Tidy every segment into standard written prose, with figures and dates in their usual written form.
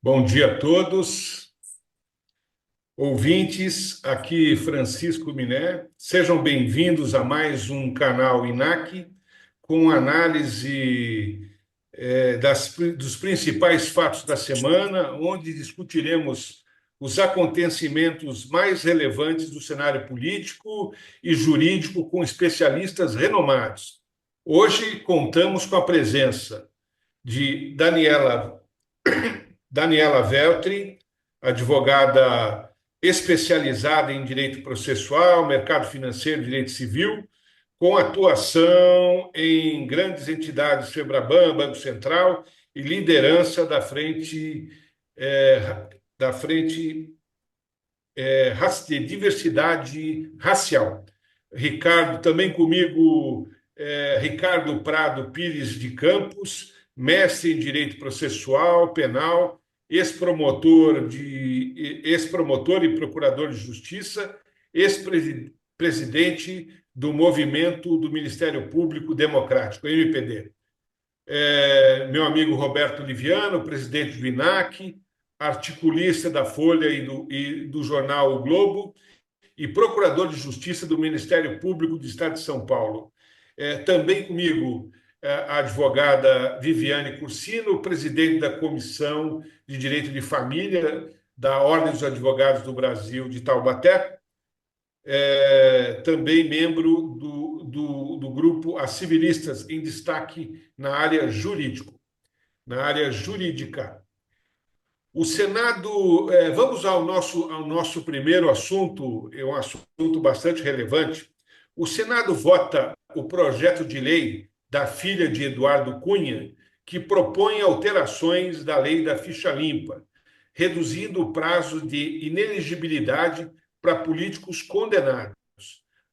Bom dia a todos, ouvintes, aqui Francisco Miné. Sejam bem-vindos a mais um canal INAC com análise dos principais fatos da semana, onde discutiremos os acontecimentos mais relevantes do cenário político e jurídico com especialistas renomados. Hoje contamos com a presença de Daniela Veltri, advogada especializada em direito processual, mercado financeiro e direito civil, com atuação em grandes entidades, Febraban, Banco Central, e liderança da frente de diversidade racial. Ricardo, também comigo, Ricardo Prado Pires de Campos, mestre em Direito Processual Penal, ex-promotor e procurador de Justiça, ex-presidente do Movimento do Ministério Público Democrático, MPD. Meu amigo Roberto Liviano, presidente do INAC, articulista da Folha e do jornal O Globo, e procurador de Justiça do Ministério Público do Estado de São Paulo. Também comigo a advogada Viviane Cursino, presidente da Comissão de Direito de Família da Ordem dos Advogados do Brasil de Taubaté, também membro do grupo As Civilistas em Destaque na área jurídica. O Senado, vamos ao nosso primeiro assunto, é um assunto bastante relevante. O Senado vota o projeto de lei da filha de Eduardo Cunha, que propõe alterações da lei da ficha limpa, reduzindo o prazo de inelegibilidade para políticos condenados.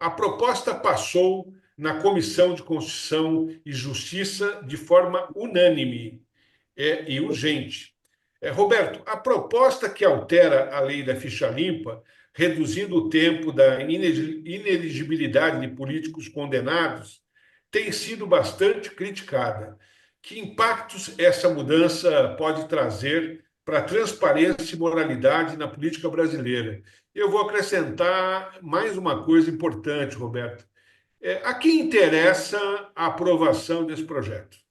A proposta passou na Comissão de Constituição e Justiça de forma unânime e urgente. Roberto, a proposta que altera a lei da ficha limpa, reduzindo o tempo da inelegibilidade de políticos condenados, tem sido bastante criticada. Que impactos essa mudança pode trazer para a transparência e moralidade na política brasileira? Eu vou acrescentar mais uma coisa importante, Roberto. A quem interessa a aprovação desse projeto?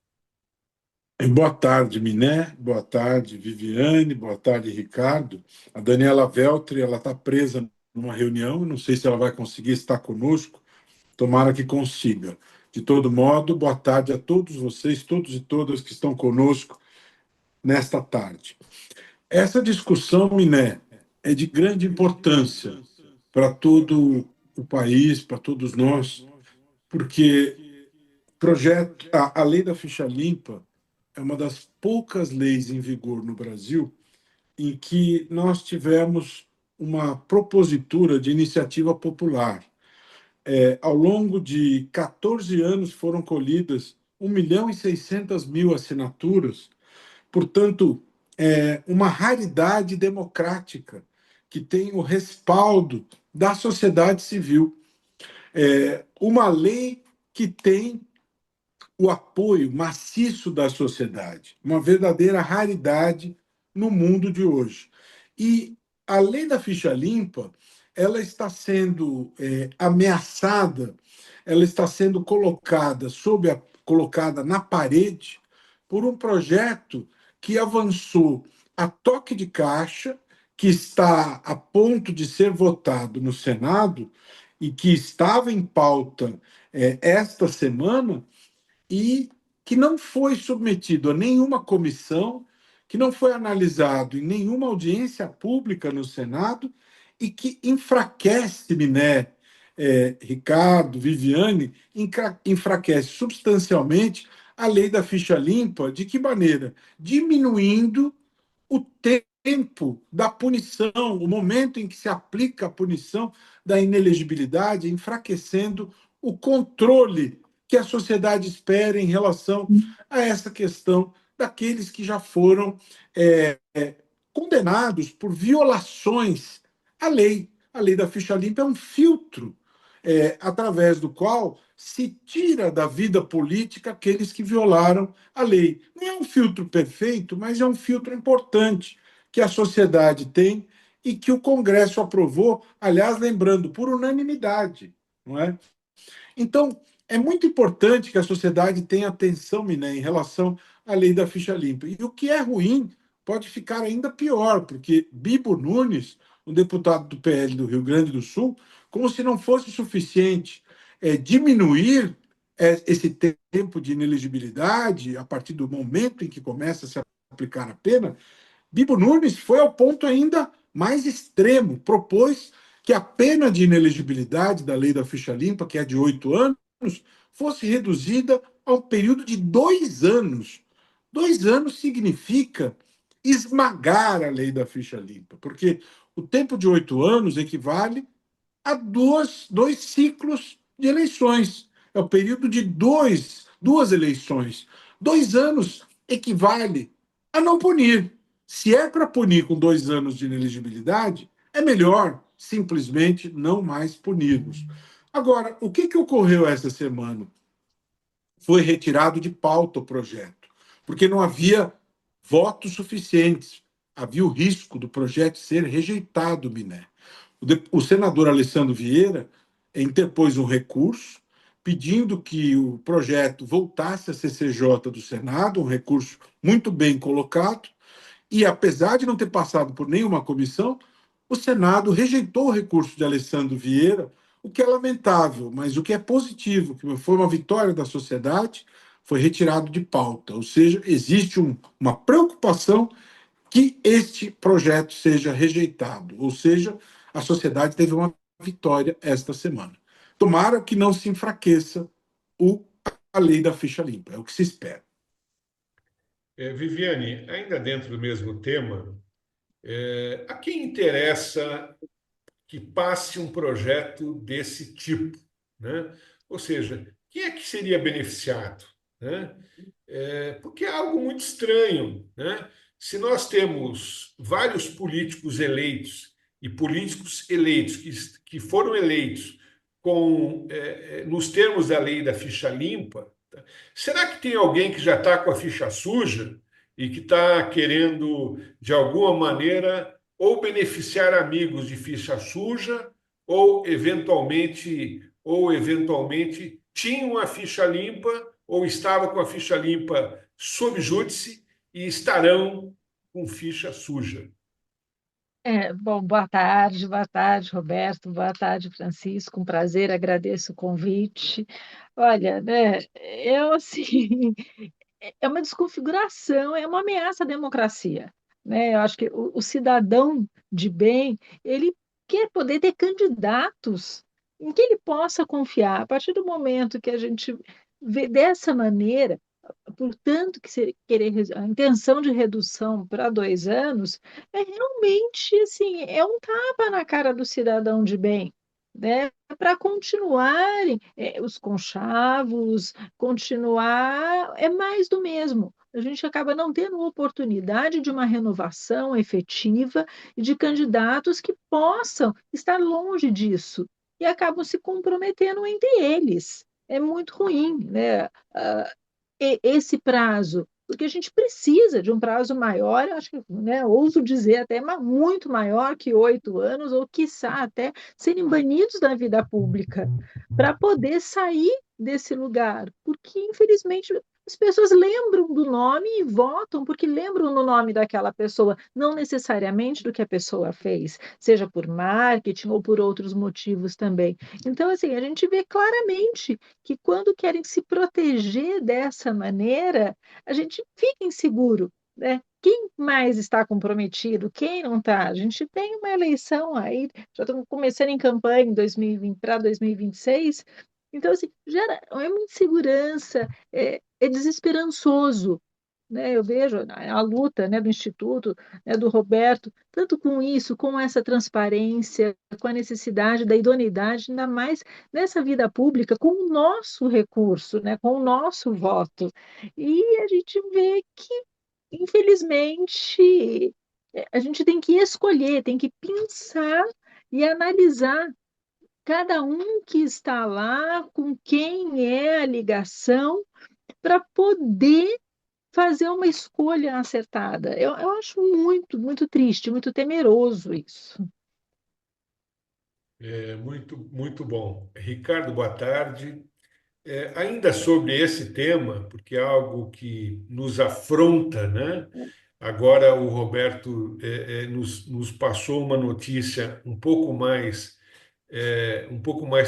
Boa tarde, Miné. Boa tarde, Viviane. Boa tarde, Ricardo. A Daniela Veltri, ela está presa numa reunião. Não sei se ela vai conseguir estar conosco. Tomara que consiga. De todo modo, boa tarde a todos vocês, todos e todas que estão conosco nesta tarde. Essa discussão, Miné, é de grande importância para todo o país, para todos nós, porque a lei da ficha limpa é uma das poucas leis em vigor no Brasil em que nós tivemos uma propositura de iniciativa popular. Ao longo de 14 anos foram colhidas 1.600.000 assinaturas, portanto, uma raridade democrática que tem o respaldo da sociedade civil. Uma lei que tem o apoio maciço da sociedade, uma verdadeira raridade no mundo de hoje. E a lei da ficha limpa, ela está sendo ameaçada, ela está sendo colocada na parede por um projeto que avançou a toque de caixa, que está a ponto de ser votado no Senado e que estava em pauta esta semana, e que não foi submetido a nenhuma comissão, que não foi analisado em nenhuma audiência pública no Senado e que enfraquece, Miné, Ricardo, Viviane, enfraquece substancialmente a lei da ficha limpa. De que maneira? Diminuindo o tempo da punição, o momento em que se aplica a punição da inelegibilidade, enfraquecendo o controle que a sociedade espera em relação a essa questão daqueles que já foram condenados por violações à lei. A lei da ficha limpa é um filtro através do qual se tira da vida política aqueles que violaram a lei. Não é um filtro perfeito, mas é um filtro importante que a sociedade tem e que o Congresso aprovou, aliás, lembrando, por unanimidade, não é? Então, é muito importante que a sociedade tenha atenção, Miné, em relação à lei da ficha limpa. E o que é ruim pode ficar ainda pior, porque Bibo Nunes, um deputado do PL do Rio Grande do Sul, como se não fosse suficiente diminuir esse tempo de inelegibilidade a partir do momento em que começa a se aplicar a pena, Bibo Nunes foi ao ponto ainda mais extremo, propôs que a pena de inelegibilidade da lei da ficha limpa, que é de 8 anos, fosse reduzida a um período de 2 anos. 2 anos significa esmagar a lei da ficha limpa, porque o tempo de 8 anos equivale a dois ciclos de eleições. É o período de duas eleições. 2 anos equivale a não punir. Se é para punir com 2 anos de inelegibilidade, é melhor simplesmente não mais punirmos. Agora, o que ocorreu essa semana? Foi retirado de pauta o projeto, porque não havia votos suficientes. Havia o risco do projeto ser rejeitado, Miné. O senador Alessandro Vieira interpôs um recurso pedindo que o projeto voltasse à CCJ do Senado, um recurso muito bem colocado, e apesar de não ter passado por nenhuma comissão, o Senado rejeitou o recurso de Alessandro Vieira, o que é lamentável, mas o que é positivo, que foi uma vitória da sociedade, foi retirado de pauta. Ou seja, existe uma preocupação que este projeto seja rejeitado. Ou seja, a sociedade teve uma vitória esta semana. Tomara que não se enfraqueça a lei da ficha limpa, é o que se espera. Viviane, ainda dentro do mesmo tema, a quem interessa que passe um projeto desse tipo, né? Ou seja, quem é que seria beneficiado, né? Porque é algo muito estranho, né? Se nós temos vários políticos eleitos e políticos eleitos que foram eleitos nos termos da lei da ficha limpa, tá? Será que tem alguém que já está com a ficha suja e que está querendo, de alguma maneira, ou beneficiar amigos de ficha suja, ou eventualmente tinham a ficha limpa ou estava com a ficha limpa sob júdice e estarão com ficha suja? Bom, boa tarde, Roberto, boa tarde, Francisco, um prazer, agradeço o convite. Olha, né, eu assim, é uma desconfiguração, é uma ameaça à democracia, né? Eu acho que o cidadão de bem, ele quer poder ter candidatos em que ele possa confiar. A partir do momento que a gente vê dessa maneira, portanto, a intenção de redução para 2 anos é realmente assim, é um tapa na cara do cidadão de bem, né? Para continuarem os conchavos, continuar é mais do mesmo. A gente acaba não tendo oportunidade de uma renovação efetiva e de candidatos que possam estar longe disso e acabam se comprometendo entre eles. É muito ruim, né? Esse prazo, porque a gente precisa de um prazo maior, eu acho que, né, ouso dizer até muito maior que 8 anos, ou quiçá até serem banidos da vida pública, para poder sair desse lugar, porque infelizmente as pessoas lembram do nome e votam porque lembram do nome daquela pessoa, não necessariamente do que a pessoa fez, seja por marketing ou por outros motivos também. Então, assim, a gente vê claramente que quando querem se proteger dessa maneira, a gente fica inseguro, né? Quem mais está comprometido, quem não está? A gente tem uma eleição aí, já estamos começando em campanha em 2020 para 2026, então, assim, gera é uma insegurança, é desesperançoso, né? Eu vejo a luta, né, do Instituto, né, do Roberto, tanto com isso, com essa transparência, com a necessidade da idoneidade, ainda mais nessa vida pública, com o nosso recurso, né, com o nosso voto. E a gente vê que, infelizmente, a gente tem que escolher, tem que pensar e analisar cada um que está lá, com quem é a ligação, para poder fazer uma escolha acertada. Eu acho muito, muito triste, muito temeroso isso. É muito, muito bom. Ricardo, boa tarde. Ainda sobre esse tema, porque é algo que nos afronta, né? Agora o Roberto nos passou uma notícia um pouco mais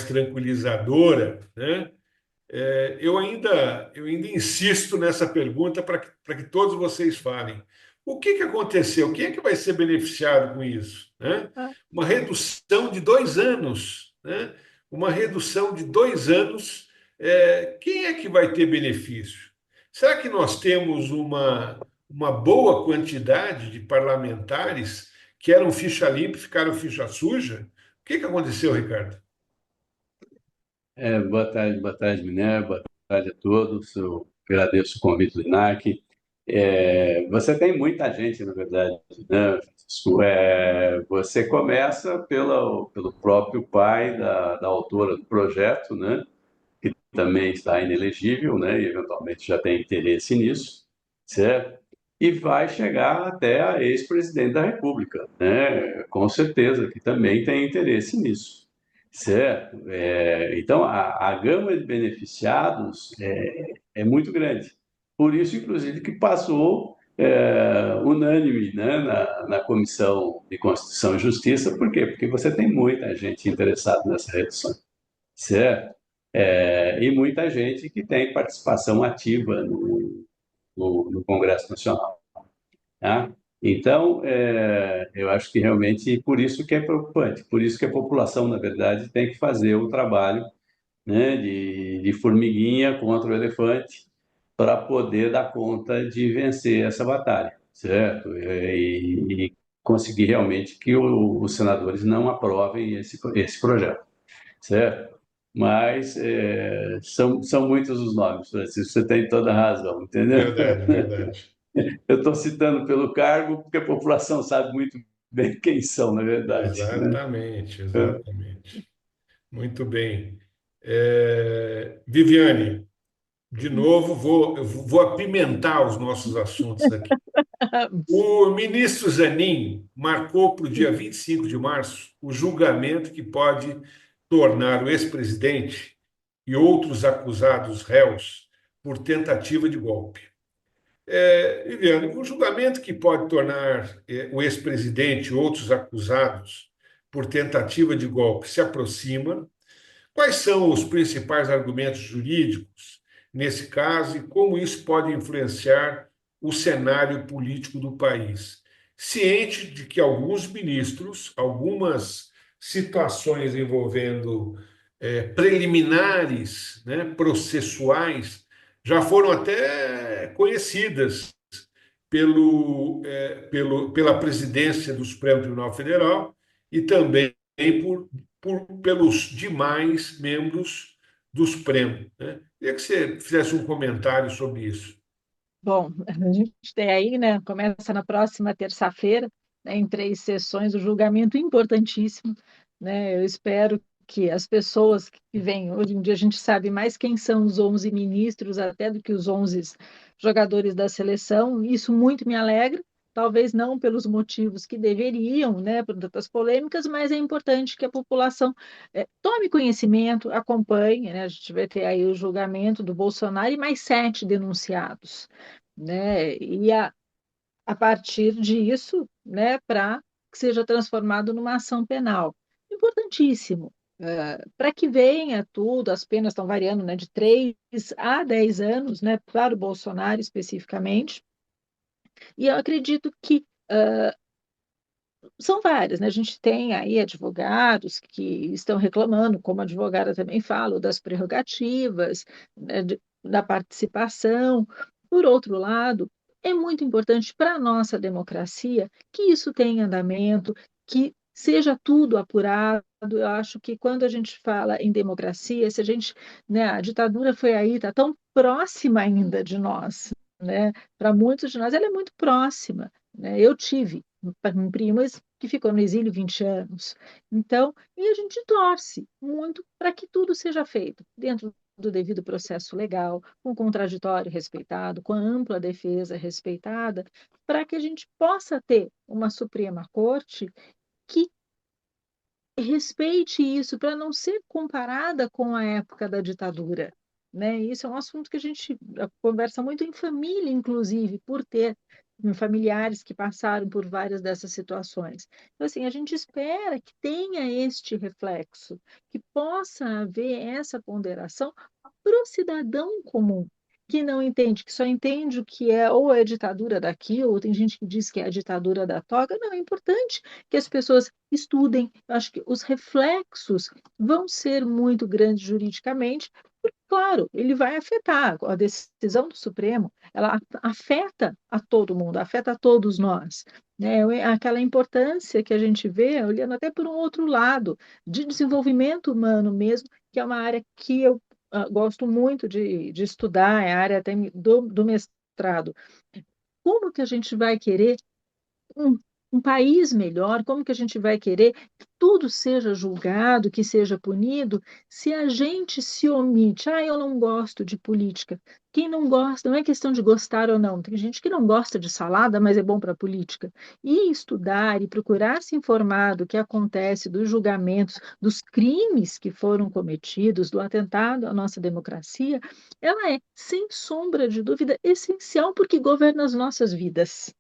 tranquilizadora, né? Eu ainda insisto nessa pergunta para que todos vocês falem. O que que aconteceu? Quem é que vai ser beneficiado com isso, né? Ah, Uma redução de 2 anos, né? Uma redução de 2 anos. Quem é que vai ter benefício? Será que nós temos uma boa quantidade de parlamentares que eram ficha limpa e ficaram ficha suja? O que que aconteceu, Ricardo? Boa tarde, Miné, boa tarde a todos. Eu agradeço o convite do INAC. Você tem muita gente, na verdade, né, Francisco? Você começa pelo próprio pai da autora do projeto, né, que também está inelegível, né, e eventualmente já tem interesse nisso, certo? E vai chegar até a ex-presidente da República, né, com certeza, que também tem interesse nisso, certo? Então, a gama de beneficiados é muito grande. Por isso, inclusive, que passou unânime, né, na Comissão de Constituição e Justiça. Por quê? Porque você tem muita gente interessada nessa redução, certo? E muita gente que tem participação ativa no Congresso Nacional. Tá? Então, eu acho que realmente por isso que é preocupante, por isso que a população, na verdade, tem que fazer o trabalho, né, de formiguinha contra o elefante para poder dar conta de vencer essa batalha, certo? E conseguir realmente que os senadores não aprovem esse projeto, certo? Mas são muitos os nomes, Francisco, você tem toda a razão, entendeu? Verdade, verdade. Eu estou citando pelo cargo porque a população sabe muito bem quem são, na verdade, né? Exatamente, exatamente. Muito bem. Viviane, de novo, eu vou apimentar os nossos assuntos aqui. O ministro Zanin marcou para o dia 25 de março o julgamento que pode tornar o ex-presidente e outros acusados réus por tentativa de golpe. Viviane, o julgamento que pode tornar o ex-presidente e outros acusados por tentativa de golpe se aproxima. Quais são os principais argumentos jurídicos nesse caso e como isso pode influenciar o cenário político do país? Ciente de que alguns ministros, algumas situações envolvendo preliminares, né, processuais, já foram até conhecidas pela presidência do Supremo Tribunal Federal e também pelos demais membros do Supremo, né? Queria que você fizesse um comentário sobre isso. Bom, a gente tem aí, né? Começa na próxima terça-feira, né, em 3 sessões, o julgamento importantíssimo, né? Eu espero que as pessoas que vêm, hoje em dia a gente sabe mais quem são os 11 ministros até do que os 11 jogadores da seleção. Isso muito me alegra, talvez não pelos motivos que deveriam, né, por tantas polêmicas, mas é importante que a população tome conhecimento, acompanhe, né? A gente vai ter aí o julgamento do Bolsonaro e mais 7 denunciados, né? A partir disso, né, para que seja transformado numa ação penal. Importantíssimo. Para que venha tudo, as penas estão variando, né, de 3 a 10 anos, né, para o Bolsonaro especificamente, e eu acredito que são várias, né? A gente tem aí advogados que estão reclamando, como a advogada também fala, das prerrogativas, né, da participação. Por outro lado, é muito importante para a nossa democracia que isso tenha andamento, que seja tudo apurado. Eu acho que quando a gente fala em democracia, se a gente, né, a ditadura foi aí, está tão próxima ainda de nós, né? Para muitos de nós, ela é muito próxima, né? Eu tive primas que ficou no exílio 20 anos. Então, e a gente torce muito para que tudo seja feito dentro do devido processo legal, com o contraditório respeitado, com a ampla defesa respeitada, para que a gente possa ter uma Suprema Corte que respeite isso, para não ser comparada com a época da ditadura. Né? Isso é um assunto que a gente conversa muito em família, inclusive, por ter familiares que passaram por várias dessas situações. Então, assim, a gente espera que tenha este reflexo, que possa haver essa ponderação para o cidadão comum, que não entende, que só entende o que é ou é a ditadura daqui, ou tem gente que diz que é a ditadura da toga. Não, é importante que as pessoas estudem. Eu acho que os reflexos vão ser muito grandes juridicamente, porque, claro, ele vai afetar a decisão do Supremo, ela afeta a todo mundo, afeta a todos nós. Né? Aquela importância que a gente vê, olhando até por um outro lado, de desenvolvimento humano mesmo, que é uma área que eu gosto muito de estudar, é a área até do mestrado. Como que a gente vai querer um, um país melhor? Como que a gente vai querer que tudo seja julgado, que seja punido, se a gente se omite? Ah, eu não gosto de política. Quem não gosta, não é questão de gostar ou não. Tem gente que não gosta de salada, mas é bom para a política. E estudar e procurar se informar do que acontece, dos julgamentos, dos crimes que foram cometidos, do atentado à nossa democracia, ela é, sem sombra de dúvida, essencial porque governa as nossas vidas.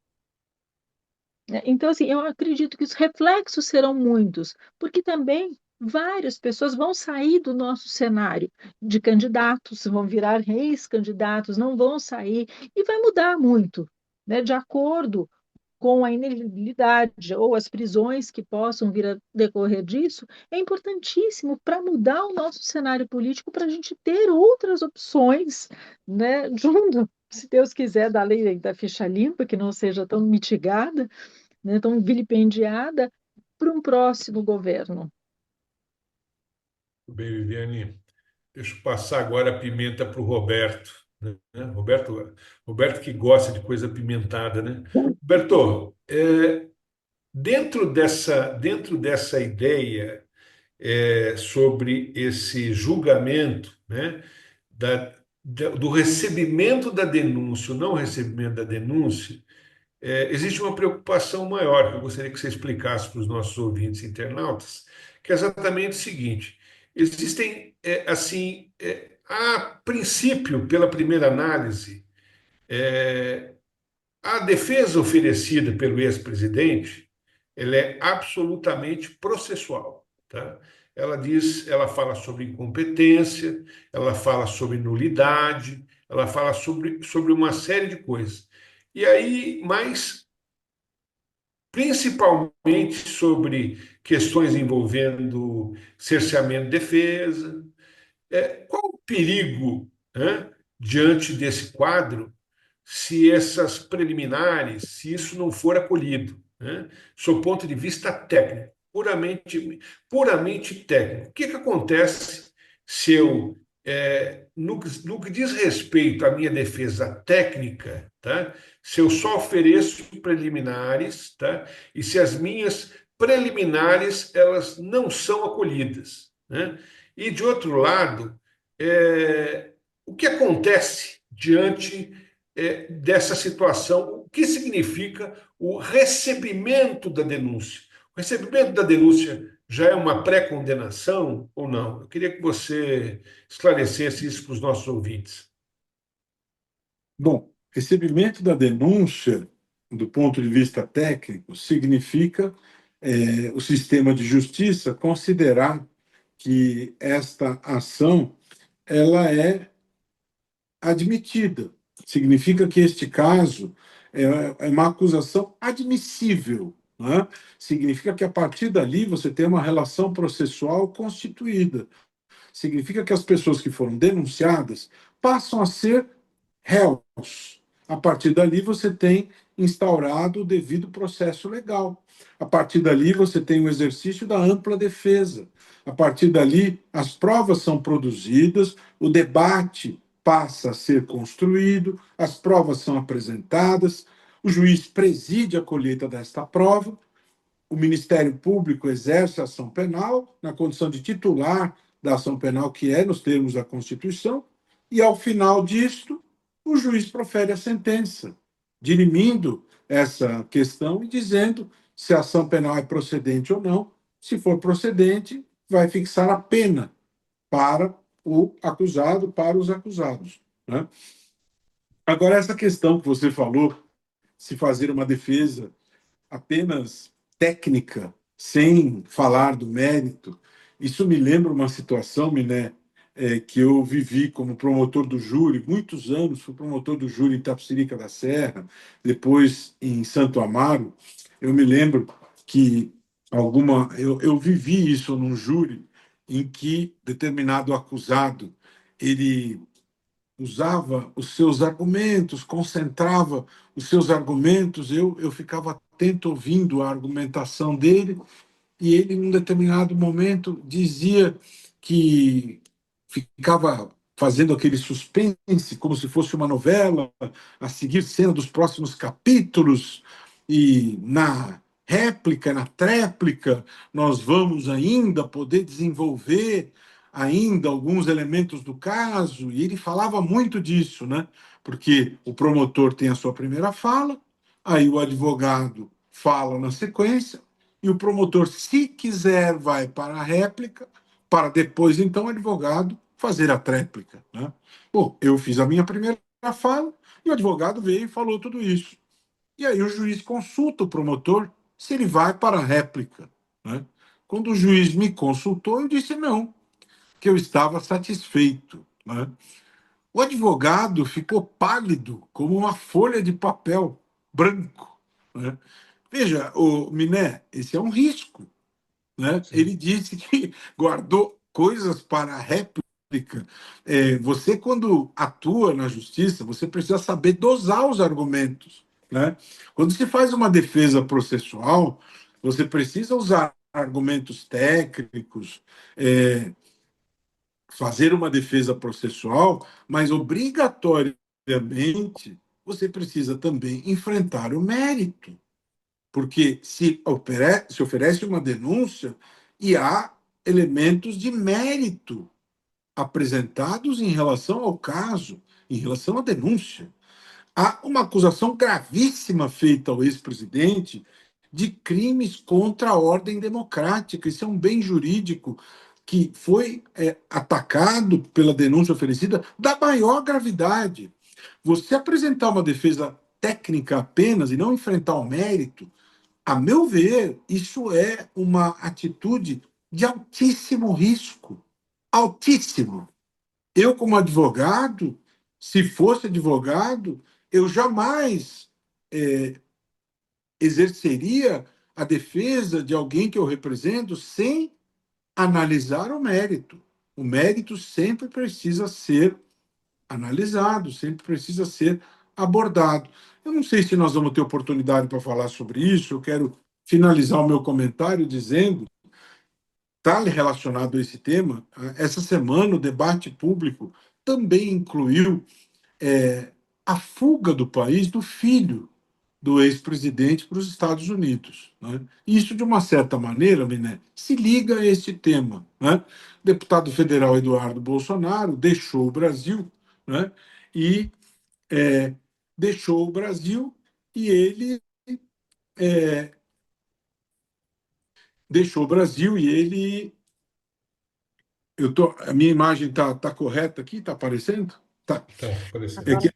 Né? Então, assim, eu acredito que os reflexos serão muitos, porque também várias pessoas vão sair do nosso cenário de candidatos, vão virar ex-candidatos, não vão sair, e vai mudar muito, né? De acordo com a inelegibilidade ou as prisões que possam vir a decorrer disso, é importantíssimo para mudar o nosso cenário político, para a gente ter outras opções, né? Junto, se Deus quiser, da lei da ficha limpa, que não seja tão mitigada, né, tão vilipendiada, para um próximo governo. Bem, Viviane, deixa eu passar agora a pimenta para o Roberto. Né? Roberto que gosta de coisa apimentada, né? Roberto, dentro dessa ideia sobre esse julgamento, né, do recebimento da denúncia, ou não recebimento da denúncia, existe uma preocupação maior que eu gostaria que você explicasse para os nossos ouvintes internautas, que é exatamente o seguinte: existem, a princípio, pela primeira análise, a defesa oferecida pelo ex-presidente, ela é absolutamente processual, tá? Ela fala sobre incompetência, ela fala sobre nulidade, ela fala sobre uma série de coisas. E aí, mas principalmente sobre questões envolvendo cerceamento de defesa. Qual o perigo, né, diante desse quadro, se essas preliminares, se isso não for acolhido, né, sob o ponto de vista técnico, puramente técnico? O que que acontece se eu, no que diz respeito à minha defesa técnica, tá, se eu só ofereço preliminares, tá, e se as minhas preliminares elas não são acolhidas, né? E de outro lado, o que acontece diante dessa situação? O que significa o recebimento da denúncia? O recebimento da denúncia já é uma pré-condenação ou não? Eu queria que você esclarecesse isso para os nossos ouvintes. Bom, recebimento da denúncia, do ponto de vista técnico, significa o sistema de justiça considerar que esta ação ela é admitida. Significa que este caso é uma acusação admissível. Né? Significa que a partir dali você tem uma relação processual constituída. Significa que as pessoas que foram denunciadas passam a ser réus. A partir dali você tem instaurado o devido processo legal. A partir dali você tem o exercício da ampla defesa. A partir dali as provas são produzidas, o debate passa a ser construído, as provas são apresentadas, o juiz preside a colheita desta prova, o Ministério Público exerce a ação penal na condição de titular da ação penal, que é nos termos da Constituição, e, ao final disto, o juiz profere a sentença, dirimindo essa questão e dizendo se a ação penal é procedente ou não. Se for procedente, vai fixar a pena para o acusado, para os acusados, né? Agora, essa questão que você falou, se fazer uma defesa apenas técnica, sem falar do mérito, isso me lembra uma situação, Miné, que eu vivi como promotor do júri, muitos anos, fui promotor do júri em Itapecerica da Serra, depois em Santo Amaro. Eu me lembro que eu vivi isso num júri em que determinado acusado ele usava os seus argumentos, concentrava os seus argumentos, eu ficava atento ouvindo a argumentação dele, e ele, em um determinado momento, dizia que ficava fazendo aquele suspense, como se fosse uma novela, a seguir cena dos próximos capítulos, e na réplica, na tréplica, nós vamos ainda poder desenvolver ainda alguns elementos do caso, e ele falava muito disso, né? Porque o promotor tem a sua primeira fala, aí o advogado fala na sequência, e o promotor, se quiser, vai para a réplica, para depois, então, o advogado fazer a tréplica, né? Bom, eu fiz a minha primeira fala, e o advogado veio e falou tudo isso. E aí o juiz consulta o promotor se ele vai para a réplica, né? Quando o juiz me consultou, eu disse não, que eu estava satisfeito, né? O advogado ficou pálido, como uma folha de papel branco, né? Veja, o Miné, esse é um risco, né? Sim. Ele disse que guardou coisas para a réplica. Você, quando atua na justiça, você precisa saber dosar os argumentos, né? Quando se faz uma defesa processual, você precisa usar argumentos técnicos, é, fazer uma defesa processual, mas obrigatoriamente você precisa também enfrentar o mérito, porque se oferece uma denúncia e há elementos de mérito apresentados em relação ao caso, em relação à denúncia. Há uma acusação gravíssima feita ao ex-presidente de crimes contra a ordem democrática. Isso é um bem jurídico que foi atacado pela denúncia oferecida da maior gravidade. Você apresentar uma defesa técnica apenas e não enfrentar o mérito, a meu ver, isso é uma atitude de altíssimo risco. Altíssimo. Eu, como advogado, se fosse advogado, eu jamais exerceria a defesa de alguém que eu represento sem analisar o mérito. O mérito sempre precisa ser analisado, sempre precisa ser abordado. Eu não sei se nós vamos ter oportunidade para falar sobre isso, eu quero finalizar o meu comentário dizendo, está relacionado a esse tema, essa semana o debate público também incluiu a fuga do país do filho do ex-presidente para os Estados Unidos, né? Isso, de uma certa maneira, Miné, se liga a esse tema, né? O deputado federal Eduardo Bolsonaro deixou o Brasil, né? E deixou o Brasil e ele deixou o Brasil e ele a minha imagem tá correta aqui, tá aparecendo? Tá. Então, por É exemplo. que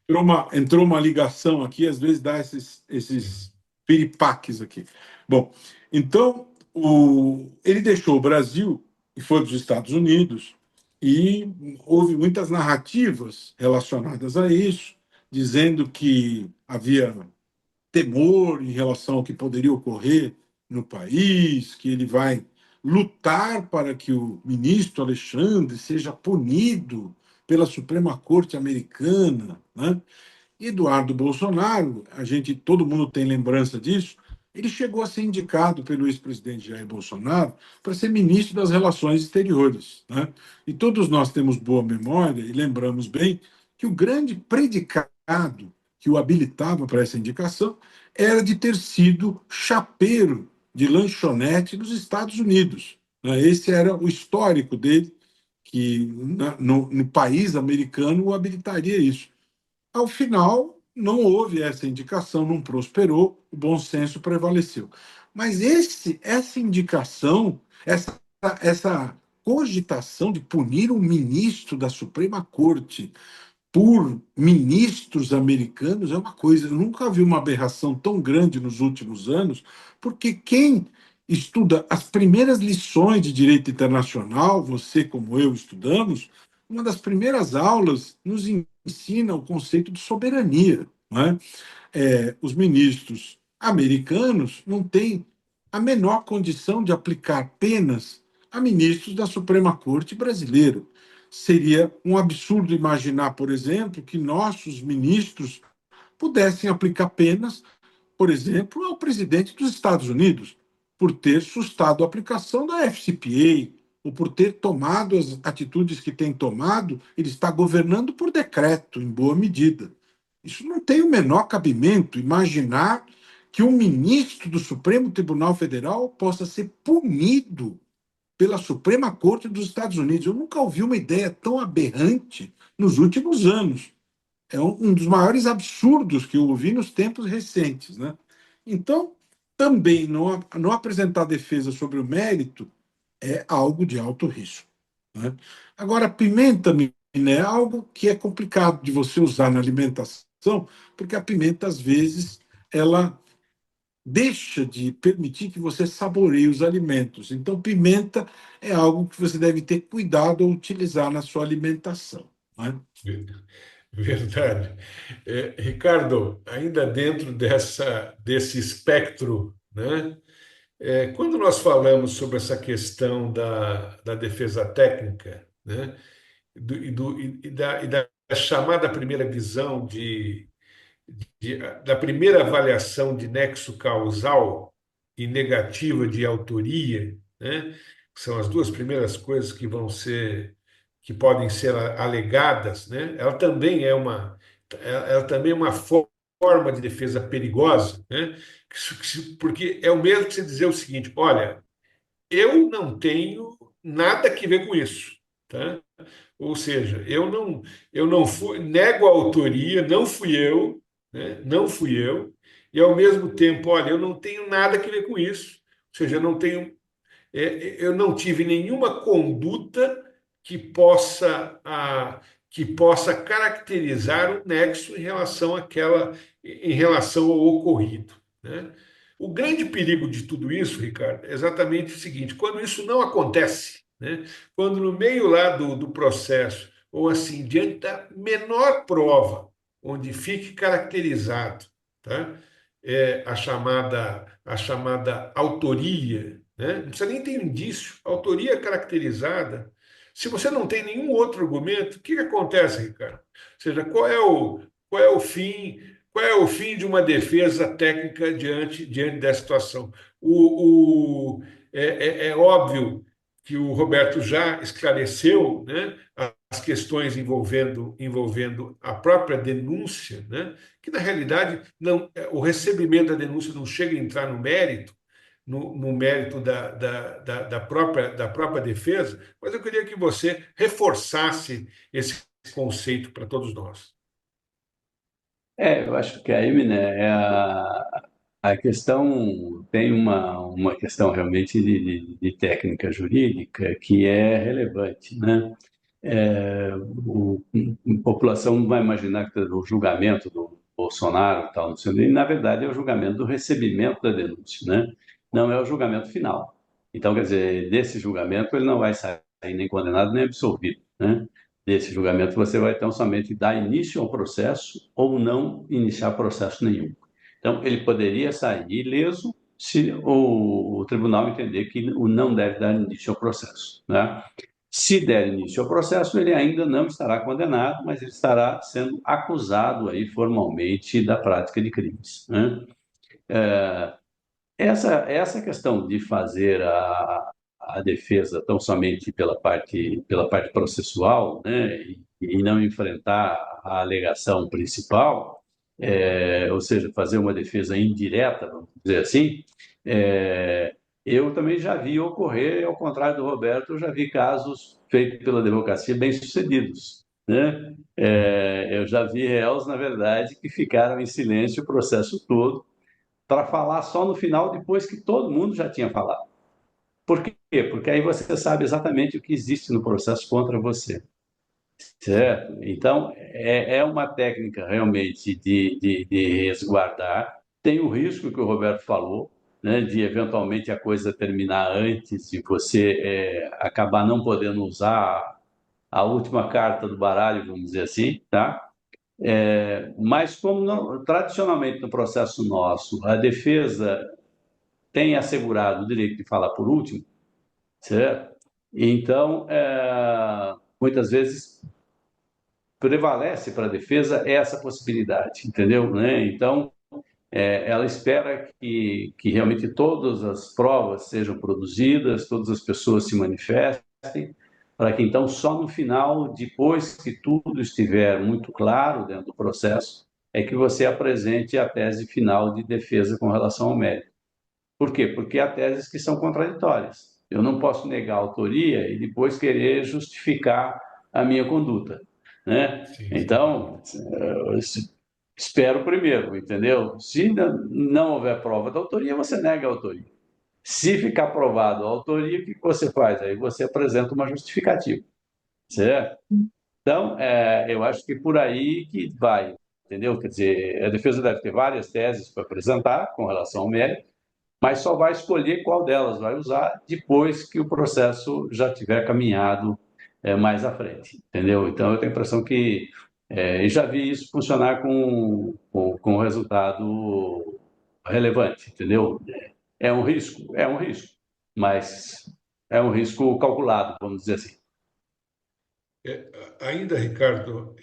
entrou uma ligação aqui, às vezes dá esses piripaques aqui. Bom, então ele deixou o Brasil e foi para os Estados Unidos, e houve muitas narrativas relacionadas a isso, dizendo que havia temor em relação ao que poderia ocorrer no país, que ele vai lutar para que o ministro Alexandre seja punido pela Suprema Corte Americana, né? Eduardo Bolsonaro, todo mundo tem lembrança disso, ele chegou a ser indicado pelo ex-presidente Jair Bolsonaro para ser ministro das Relações Exteriores, né? E todos nós temos boa memória e lembramos bem que o grande predicado que o habilitava para essa indicação era de ter sido chapeiro de lanchonete nos Estados Unidos. Né? Esse era o histórico dele, que no país americano o habilitaria isso. Ao final, não houve essa indicação, não prosperou, o bom senso prevaleceu. Mas essa indicação, essa cogitação de punir um ministro da Suprema Corte por ministros americanos é uma coisa. Eu nunca vi uma aberração tão grande nos últimos anos, porque quem estuda as primeiras lições de direito internacional, você como eu estudamos, uma das primeiras aulas nos ensina o conceito de soberania. Não é? Os ministros americanos não têm a menor condição de aplicar penas a ministros da Suprema Corte brasileira. Seria um absurdo imaginar, por exemplo, que nossos ministros pudessem aplicar penas, por exemplo, ao presidente dos Estados Unidos, por ter sustado a aplicação da FCPA, ou por ter tomado as atitudes que tem tomado. Ele está governando por decreto, em boa medida. Isso não tem o menor cabimento, imaginar que um ministro do Supremo Tribunal Federal possa ser punido pela Suprema Corte dos Estados Unidos. Eu nunca ouvi uma ideia tão aberrante nos últimos anos. É um dos maiores absurdos que eu ouvi nos tempos recentes. Né? Então, também não apresentar defesa sobre o mérito é algo de alto risco. Né? Agora, pimenta é algo que é complicado de você usar na alimentação, porque a pimenta, às vezes, ela deixa de permitir que você saboreie os alimentos. Então, pimenta é algo que você deve ter cuidado ao utilizar na sua alimentação. Não é? Verdade. Ricardo, ainda dentro desse espectro, né? Quando nós falamos sobre essa questão da defesa técnica, né? E da chamada primeira visão da primeira avaliação de nexo causal e negativa de autoria, né? Que são as duas primeiras coisas que podem ser alegadas, né? Ela também é uma forma de defesa perigosa, né? Porque é o mesmo que você dizer o seguinte: olha, eu não tenho nada que ver com isso, tá? Ou seja, eu não fui, nego a autoria, não fui eu, né? Não fui eu, e ao mesmo tempo, olha, eu não tenho nada que ver com isso. Ou seja, eu não tive nenhuma conduta que possa caracterizar o nexo em relação ao ocorrido, né? O grande perigo de tudo isso, Ricardo, é exatamente o seguinte: quando isso não acontece, né? Quando no meio lá do processo, ou assim, diante da menor prova, onde fique caracterizado, tá? A chamada autoria, né? Não precisa nem ter indício, autoria caracterizada. Se você não tem nenhum outro argumento, o que acontece, Ricardo? Ou seja, qual é o fim de uma defesa técnica diante dessa situação? É óbvio que o Roberto já esclareceu, né, as questões envolvendo a própria denúncia, né, que na realidade o recebimento da denúncia não chega a entrar no mérito da própria defesa, mas eu queria que você reforçasse esse conceito para todos nós. Eu acho que aí, né, a questão tem uma questão realmente de técnica jurídica que é relevante, né? A população não vai imaginar que o julgamento do Bolsonaro e tal, não sei, e na verdade é o julgamento do recebimento da denúncia, né? Não é o julgamento final. Então, quer dizer, desse julgamento ele não vai sair nem condenado nem absolvido, né? Desse julgamento você vai então somente dar início ao processo ou não iniciar processo nenhum. Então, ele poderia sair ileso se o tribunal entender que não deve dar início ao processo, né? Se der início ao processo, ele ainda não estará condenado, mas ele estará sendo acusado aí formalmente da prática de crimes, né? Essa questão de fazer a defesa tão somente pela parte processual, né, e não enfrentar a alegação principal, ou seja, fazer uma defesa indireta, vamos dizer assim, é, eu também já vi ocorrer, ao contrário do Roberto, eu já vi casos feitos pela advocacia bem-sucedidos, né? Eu já vi réus, na verdade, que ficaram em silêncio o processo todo para falar só no final, depois que todo mundo já tinha falado. Por quê? Porque aí você sabe exatamente o que existe no processo contra você, certo? Então, é uma técnica realmente de resguardar. Tem o risco que o Roberto falou, né, de eventualmente a coisa terminar antes de você acabar não podendo usar a última carta do baralho, vamos dizer assim, tá? Mas como tradicionalmente no processo nosso, a defesa tem assegurado o direito de falar por último, certo? Então, muitas vezes prevalece para a defesa essa possibilidade, entendeu? Né? Então, ela espera que realmente todas as provas sejam produzidas, todas as pessoas se manifestem, para que então só no final, depois que tudo estiver muito claro dentro do processo, é que você apresente a tese final de defesa com relação ao mérito. Por quê? Porque há teses que são contraditórias. Eu não posso negar a autoria e depois querer justificar a minha conduta, né? Sim, sim. Então, espero primeiro, entendeu? Se não houver prova da autoria, você nega a autoria. Se ficar provado a autoria, o que você faz? Aí você apresenta uma justificativa, certo? Então, eu acho que por aí que vai, entendeu? Quer dizer, a defesa deve ter várias teses para apresentar com relação ao mérito, mas só vai escolher qual delas vai usar depois que o processo já tiver caminhado mais à frente, entendeu? Então, eu tenho a impressão que eu já vi isso funcionar com resultado relevante, entendeu? É um risco, mas é um risco calculado, vamos dizer assim. Ainda, Ricardo,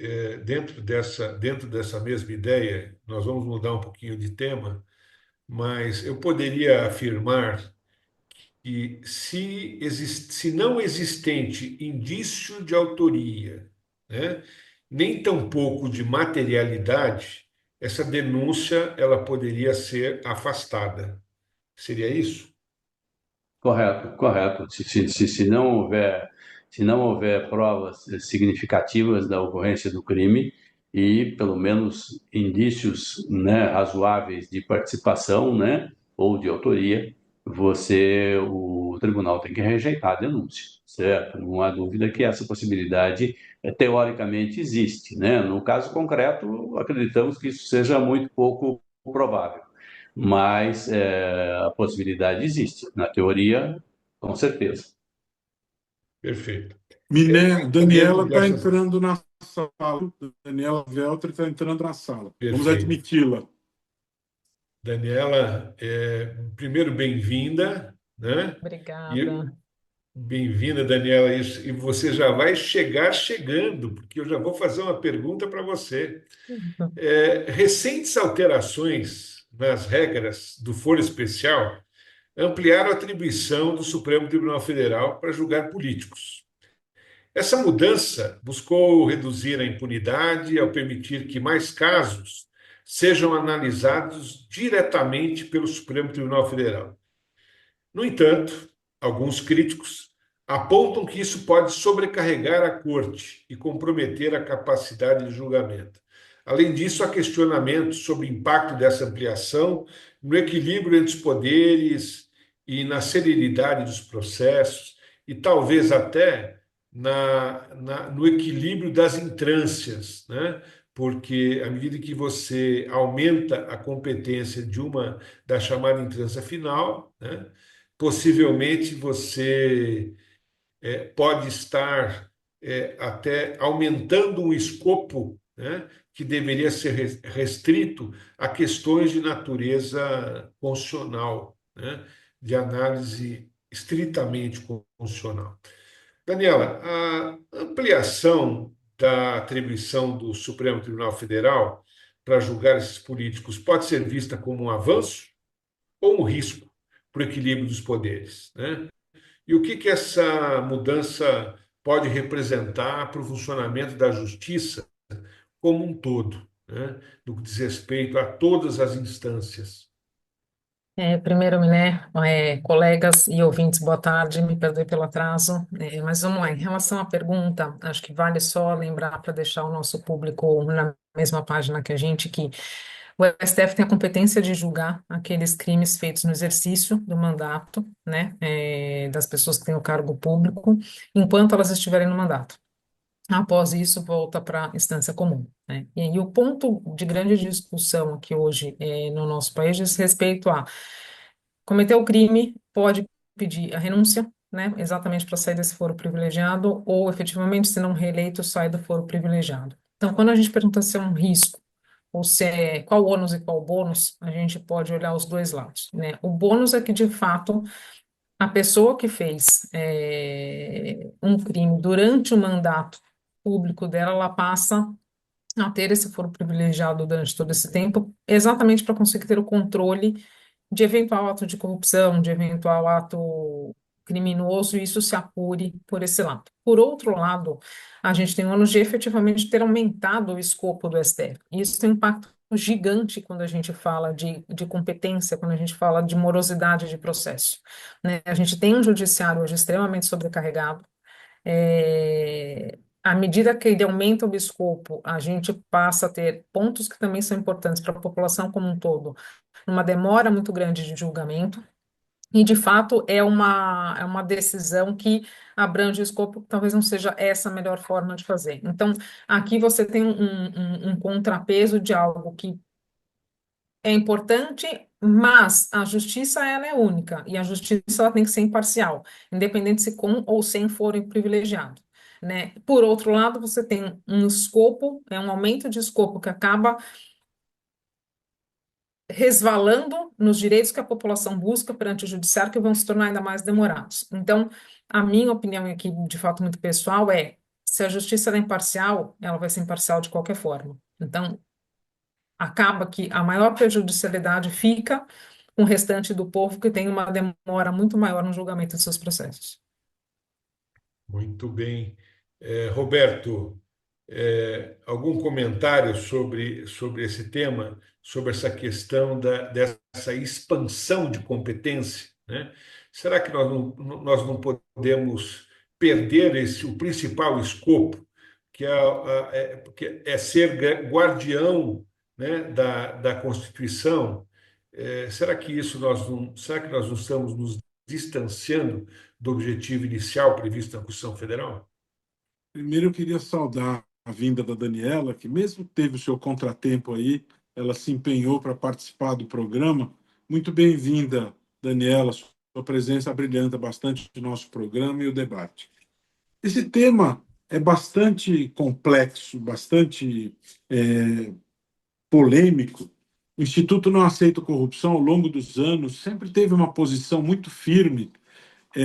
dentro dessa mesma ideia, nós vamos mudar um pouquinho de tema, mas eu poderia afirmar que se não existente indício de autoria, né, nem tampouco de materialidade, essa denúncia ela poderia ser afastada. Seria isso? Correto, correto. Se não houver provas significativas da ocorrência do crime e pelo menos indícios, né, razoáveis de participação, né, ou de autoria, o tribunal tem que rejeitar a denúncia, certo? Não há dúvida que essa possibilidade teoricamente existe, né? No caso concreto, acreditamos que isso seja muito pouco provável, mas a possibilidade existe. Na teoria, com certeza. Perfeito. Miné, Ainda dentro Daniela está dessas. entrando na sala. Daniela Veltri está entrando na sala. Vamos Perfeito. admiti-la. Daniela, primeiro, bem-vinda, né? E Obrigada. bem-vinda, Daniela. E você já vai chegar chegando, porque eu já vou fazer uma pergunta para você. Recentes alterações nas regras do foro especial ampliaram a atribuição do Supremo Tribunal Federal para julgar políticos. Essa mudança buscou reduzir a impunidade ao permitir que mais casos sejam analisados diretamente pelo Supremo Tribunal Federal. No entanto, alguns críticos apontam que isso pode sobrecarregar a Corte e comprometer a capacidade de julgamento. Além disso, há questionamentos sobre o impacto dessa ampliação no equilíbrio entre os poderes e na celeridade dos processos, e talvez até no equilíbrio das intrâncias, né? Porque à medida que você aumenta a competência da chamada intrância final, né? Possivelmente você pode estar até aumentando um escopo, né, que deveria ser restrito a questões de natureza constitucional, né, de análise estritamente constitucional. Daniela, a ampliação da atribuição do Supremo Tribunal Federal para julgar esses políticos pode ser vista como um avanço ou um risco para o equilíbrio dos poderes, né? E o que essa mudança pode representar para o funcionamento da justiça como um todo, né? No que diz respeito a todas as instâncias? Primeiro, né, colegas e ouvintes, boa tarde, me perdoe pelo atraso, mas vamos lá, em relação à pergunta, acho que vale só lembrar para deixar o nosso público na mesma página que a gente, que o STF tem a competência de julgar aqueles crimes feitos no exercício do mandato, né, das pessoas que têm o cargo público, enquanto elas estiverem no mandato. Após isso, volta para a instância comum, né? E aí, o ponto de grande discussão aqui hoje no nosso país diz respeito a cometeu o crime, pode pedir a renúncia, né? Exatamente para sair desse foro privilegiado, ou efetivamente, se não reeleito, sai do foro privilegiado. Então, quando a gente pergunta se é um risco, ou se é qual ônus e qual bônus, a gente pode olhar os dois lados, né? O bônus é que, de fato, a pessoa que fez um crime durante o mandato público dela, ela passa a ter esse foro privilegiado durante todo esse tempo, exatamente para conseguir ter o controle de eventual ato de corrupção, de eventual ato criminoso, e isso se apure por esse lado. Por outro lado, a gente tem o ônus de efetivamente ter aumentado o escopo do STF. Isso tem um impacto gigante quando a gente fala de competência, quando a gente fala de morosidade de processo, né? A gente tem um judiciário hoje extremamente sobrecarregado. À medida que ele aumenta o escopo, a gente passa a ter pontos que também são importantes para a população como um todo, uma demora muito grande de julgamento, e de fato é uma decisão que abrange o escopo, que talvez não seja essa a melhor forma de fazer. Então, aqui você tem um contrapeso de algo que é importante, mas a justiça ela é única, e a justiça ela tem que ser imparcial, independente se com ou sem forem privilegiado, né? Por outro lado, você tem um escopo, um aumento de escopo que acaba resvalando nos direitos que a população busca perante o judiciário, que vão se tornar ainda mais demorados. Então, a minha opinião aqui, de fato, muito pessoal, se a justiça é imparcial, ela vai ser imparcial de qualquer forma. Então, acaba que a maior prejudicialidade fica com o restante do povo, que tem uma demora muito maior no julgamento de seus processos. Muito bem. Roberto, algum comentário sobre esse tema, sobre essa questão dessa expansão de competência, né? Será que nós não podemos perder o principal escopo, que é ser guardião, né, da Constituição? Será que nós não estamos nos distanciando do objetivo inicial previsto na Constituição Federal? Primeiro, eu queria saudar a vinda da Daniela, que mesmo teve o seu contratempo aí, ela se empenhou para participar do programa. Muito bem-vinda, Daniela, sua presença brilhanta bastante o nosso programa e o debate. Esse tema é bastante complexo, bastante polêmico. O Instituto Não Aceita Corrupção, ao longo dos anos, sempre teve uma posição muito firme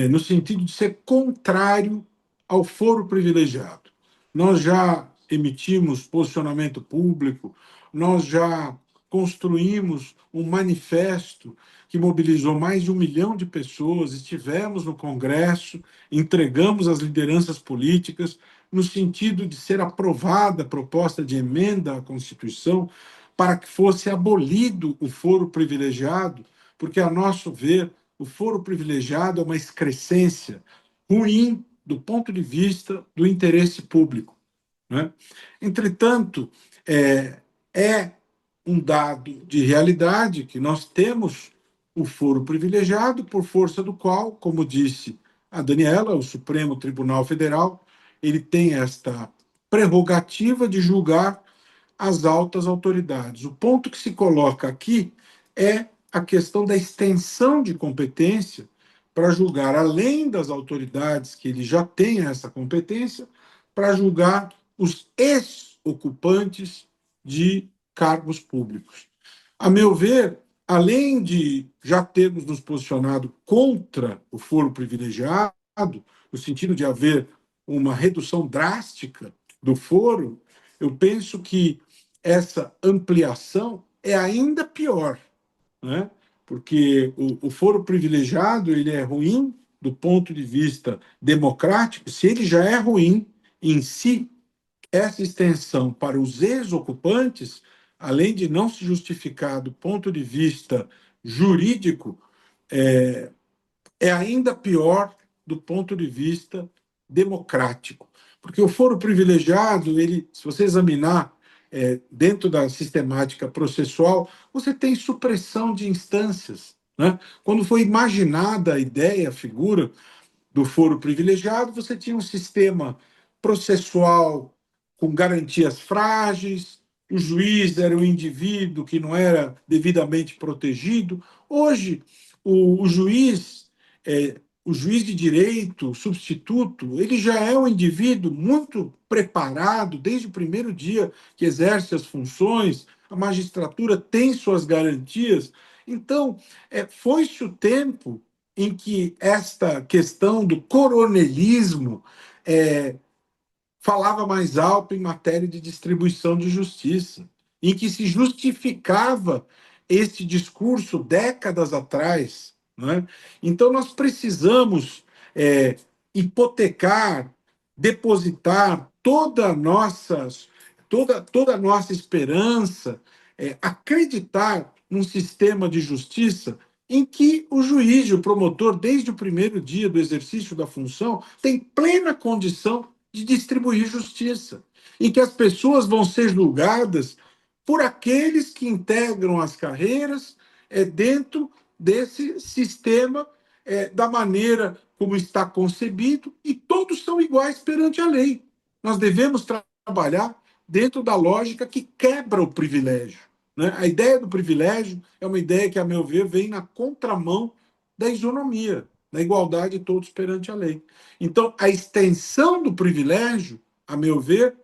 no sentido de ser contrário ao foro privilegiado. Nós já emitimos posicionamento público, nós já construímos um manifesto que mobilizou mais de 1 milhão de pessoas, estivemos no Congresso, entregamos às lideranças políticas, no sentido de ser aprovada a proposta de emenda à Constituição para que fosse abolido o foro privilegiado, porque, a nosso ver, o foro privilegiado é uma excrescência ruim do ponto de vista do interesse público, né? Entretanto, é um dado de realidade que nós temos o foro privilegiado, por força do qual, como disse a Daniela, o Supremo Tribunal Federal, ele tem esta prerrogativa de julgar as altas autoridades. O ponto que se coloca aqui é a questão da extensão de competência para julgar, além das autoridades que ele já tem essa competência, para julgar os ex-ocupantes de cargos públicos. A meu ver, além de já termos nos posicionado contra o foro privilegiado, no sentido de haver uma redução drástica do foro, eu penso que essa ampliação é ainda pior, né? Porque o foro privilegiado ele é ruim do ponto de vista democrático. Se ele já é ruim em si, essa extensão para os ex-ocupantes, além de não se justificar do ponto de vista jurídico é ainda pior do ponto de vista democrático. Porque o foro privilegiado, ele, se você examinar dentro da sistemática processual, você tem supressão de instâncias. Né? Quando foi imaginada a ideia, a figura do foro privilegiado, você tinha um sistema processual com garantias frágeis, o juiz era um indivíduo que não era devidamente protegido. Hoje, o juiz, o juiz de direito, substituto, ele já é um indivíduo muito preparado desde o primeiro dia que exerce as funções, a magistratura tem suas garantias. Então, foi-se o tempo em que esta questão do coronelismo falava mais alto em matéria de distribuição de justiça, em que se justificava este discurso décadas atrás. Né? Então, nós precisamos hipotecar, depositar toda a nossa esperança, acreditar num sistema de justiça em que o juiz, o promotor, desde o primeiro dia do exercício da função, tem plena condição de distribuir justiça, em que as pessoas vão ser julgadas por aqueles que integram as carreiras dentro desse sistema da maneira como está concebido, e todos são iguais perante a lei. Nós devemos trabalhar dentro da lógica que quebra o privilégio. Né? A ideia do privilégio é uma ideia que, a meu ver, vem na contramão da isonomia, da igualdade de todos perante a lei. Então, a extensão do privilégio, a meu ver,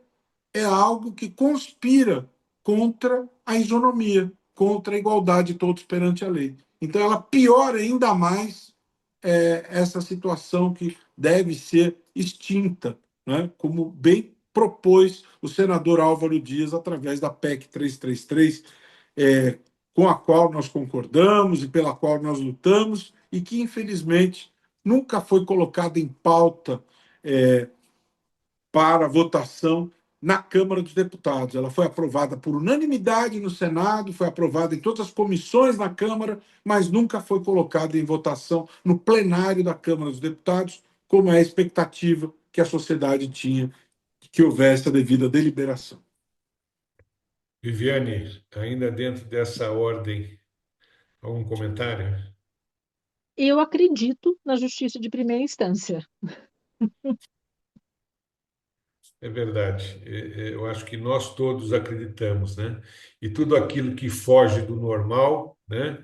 é algo que conspira contra a isonomia, contra a igualdade de todos perante a lei. Então, ela piora ainda mais essa situação que deve ser extinta, né? Como bem propôs o senador Álvaro Dias através da PEC 333, com a qual nós concordamos e pela qual nós lutamos, e que, infelizmente, nunca foi colocada em pauta para votação na Câmara dos Deputados. Ela foi aprovada por unanimidade no Senado, foi aprovada em todas as comissões na Câmara, mas nunca foi colocada em votação no plenário da Câmara dos Deputados, como é a expectativa que a sociedade tinha que houvesse a devida deliberação. Viviane, ainda dentro dessa ordem, algum comentário? Eu acredito na justiça de primeira instância. É verdade. Eu acho que nós todos acreditamos, né? E tudo aquilo que foge do normal, né?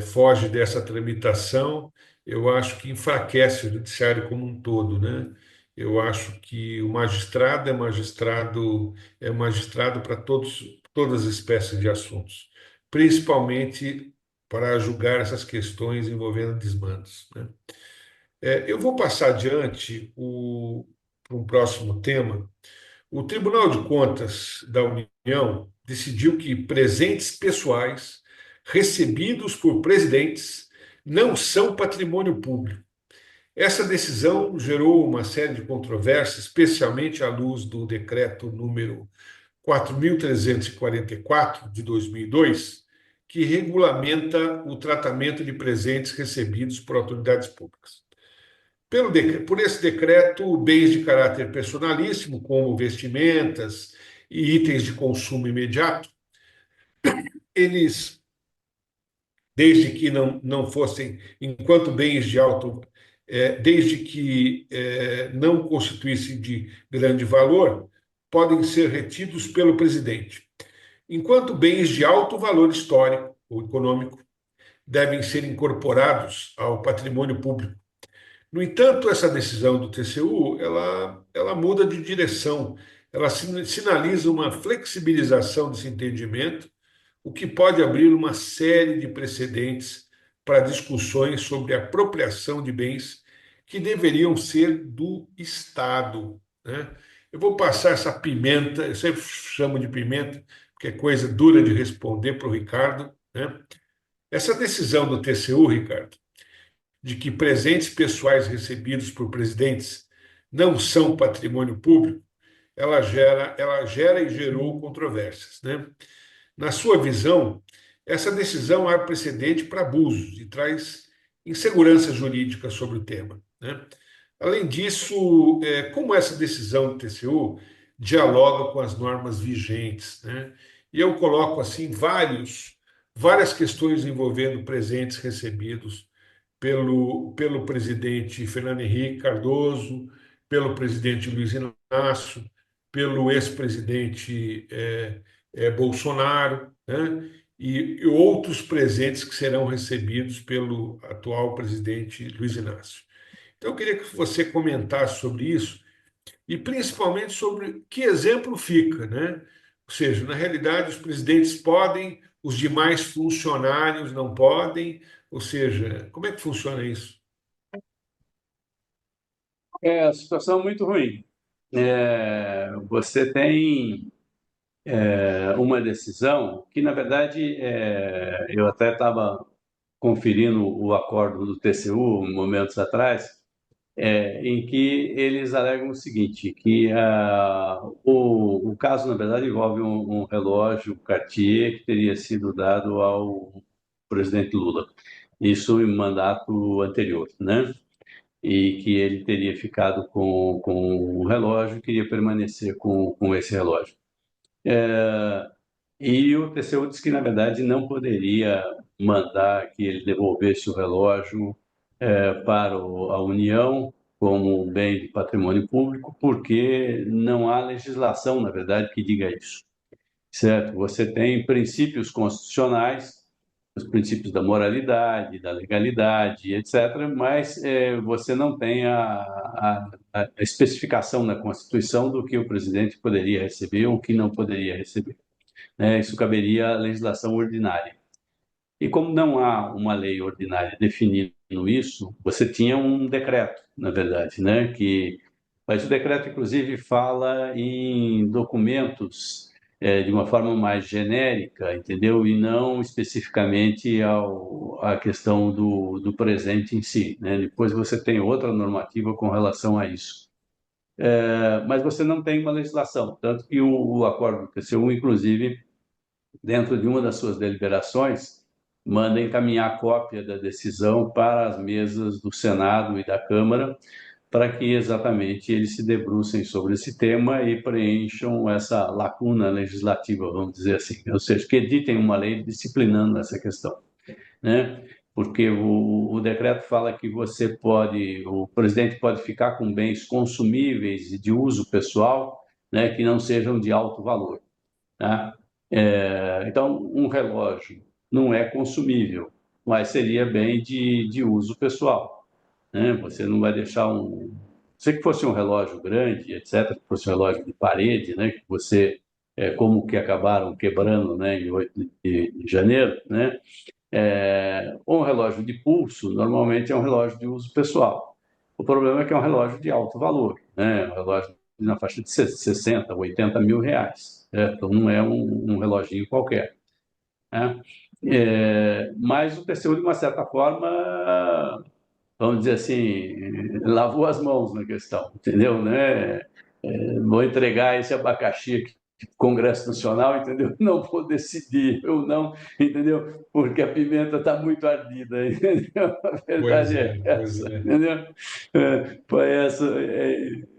Foge dessa tramitação, eu acho que enfraquece o judiciário como um todo, né? Eu acho que o magistrado é magistrado para todas as espécies de assuntos, principalmente para julgar essas questões envolvendo desmandos, né? Eu vou passar adiante para um próximo tema. O Tribunal de Contas da União decidiu que presentes pessoais recebidos por presidentes não são patrimônio público. Essa decisão gerou uma série de controvérsias, especialmente à luz do decreto número 4.344 de 2002, que regulamenta o tratamento de presentes recebidos por autoridades públicas. Por esse decreto, bens de caráter personalíssimo, como vestimentas e itens de consumo imediato, eles, desde que não fossem, enquanto bens de alto, desde que não constituíssem de grande valor, podem ser retidos pelo presidente. Enquanto bens de alto valor histórico ou econômico devem ser incorporados ao patrimônio público. No entanto, essa decisão do TCU, ela muda de direção, ela sinaliza uma flexibilização desse entendimento, o que pode abrir uma série de precedentes para discussões sobre a apropriação de bens que deveriam ser do Estado, né? Eu vou passar essa pimenta, eu sempre chamo de pimenta, porque é coisa dura de responder para o Ricardo, né? Essa decisão do TCU, Ricardo, de que presentes pessoais recebidos por presidentes não são patrimônio público, ela gera e gerou controvérsias, né? Na sua visão, essa decisão abre precedente para abusos e traz insegurança jurídica sobre o tema, né? Além disso, como essa decisão do TCU dialoga com as normas vigentes, né? E eu coloco assim várias questões envolvendo presentes recebidos pelo presidente Fernando Henrique Cardoso, pelo presidente Luiz Inácio, pelo ex-presidente Bolsonaro, né? E outros presentes que serão recebidos pelo atual presidente Luiz Inácio. Então, eu queria que você comentasse sobre isso e principalmente sobre que exemplo fica, né? Ou seja, na realidade, os presidentes podem, os demais funcionários não podem, ou seja, como é que funciona isso? É a situação é muito ruim. Você tem uma decisão que, na verdade, eu até estava conferindo o acordo do TCU momentos atrás, em que eles alegam o seguinte, que o caso, na verdade, envolve um relógio Cartier que teria sido dado ao presidente Lula, isso em mandato anterior, né? E que ele teria ficado com o relógio e queria permanecer com esse relógio. E o TCU disse que, na verdade, não poderia mandar que ele devolvesse o relógio para a União como um bem de patrimônio público, porque não há legislação, na verdade, que diga isso, certo? Você tem princípios constitucionais, os princípios da moralidade, da legalidade, etc., mas você não tem a especificação na Constituição do que o presidente poderia receber ou o que não poderia receber, né? Isso caberia à legislação ordinária. E como não há uma lei ordinária definindo isso, você tinha um decreto, na verdade, né? Mas o decreto, inclusive, fala em documentos de uma forma mais genérica, entendeu? E não especificamente à questão do presente em si, né? Depois você tem outra normativa com relação a isso. Mas você não tem uma legislação, tanto que o acordo do TCU, inclusive, dentro de uma das suas deliberações, manda encaminhar cópia da decisão para as mesas do Senado e da Câmara, para que exatamente eles se debrucem sobre esse tema e preencham essa lacuna legislativa, vamos dizer assim, ou seja, que editem uma lei disciplinando essa questão, né? Porque o decreto fala que o presidente pode ficar com bens consumíveis e de uso pessoal, né, que não sejam de alto valor, tá? Então, um relógio não é consumível, mas seria bem de uso pessoal, né? Você não vai deixar Se que fosse um relógio grande, etc., que fosse um relógio de parede, né? Que você, como que acabaram quebrando, né? Em 8 de janeiro, né? Um relógio de pulso, normalmente é um relógio de uso pessoal. O problema é que é um relógio de alto valor, né? Um relógio na faixa de 60, 80 mil reais. Então, não é um reloginho qualquer, né? Mas o TCU, de uma certa forma, vamos dizer assim, lavou as mãos na questão, entendeu? Né? Vou entregar esse abacaxi aqui para o Congresso Nacional, entendeu? Não vou decidir, eu não, entendeu? Porque a pimenta está muito ardida, entendeu? A Pois verdade é é, pois essa, é. entendeu? Foi essa,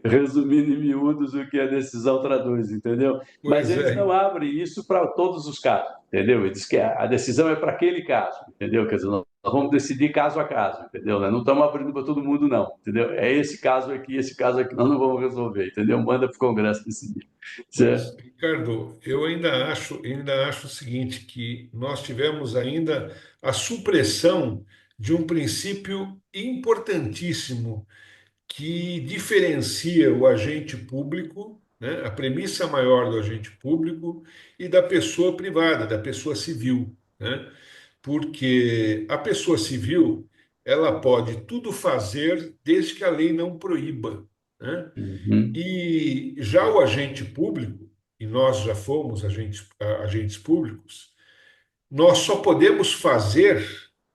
resumindo em miúdos o que a decisão traduz, entendeu? Mas Pois eles não é. abrem isso para todos os casos, entendeu? Eles que a decisão é para aquele caso, entendeu? Quer dizer, nós vamos decidir caso a caso, entendeu? Nós não estamos abrindo para todo mundo, não, entendeu? É esse caso aqui nós não vamos resolver, entendeu? Manda para o Congresso decidir, certo? Ricardo, eu ainda acho o seguinte, que nós tivemos ainda a supressão de um princípio importantíssimo que diferencia o agente público, né, a premissa maior do agente público e da pessoa privada, da pessoa civil, né? Porque a pessoa civil, ela pode tudo fazer desde que a lei não proíba, né? Uhum, E já o agente público, e nós já fomos agentes públicos, nós só podemos fazer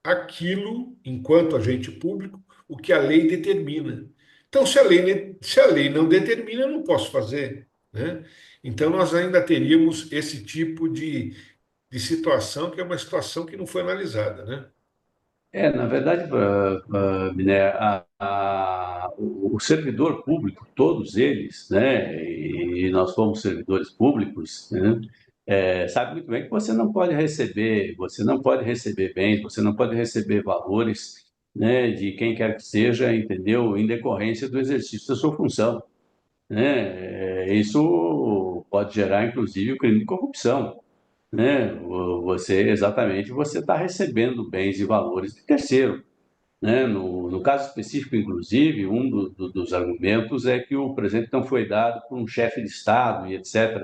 aquilo, enquanto agente público, o que a lei determina. Então, se a lei não determina, eu não posso fazer, né? Então, nós ainda teríamos esse tipo de de situação que é uma situação que não foi analisada, né? Na verdade, Miné, o servidor público, todos eles, né, e nós somos servidores públicos, né, sabe muito bem que você não pode receber bens, você não pode receber valores, né, de quem quer que seja, entendeu, em decorrência do exercício da sua função, né? Isso pode gerar, inclusive, o crime de corrupção, né? Você está recebendo bens e valores de terceiro, né? No caso específico, inclusive, dos argumentos é que o presente não foi dado por um chefe de Estado e etc.,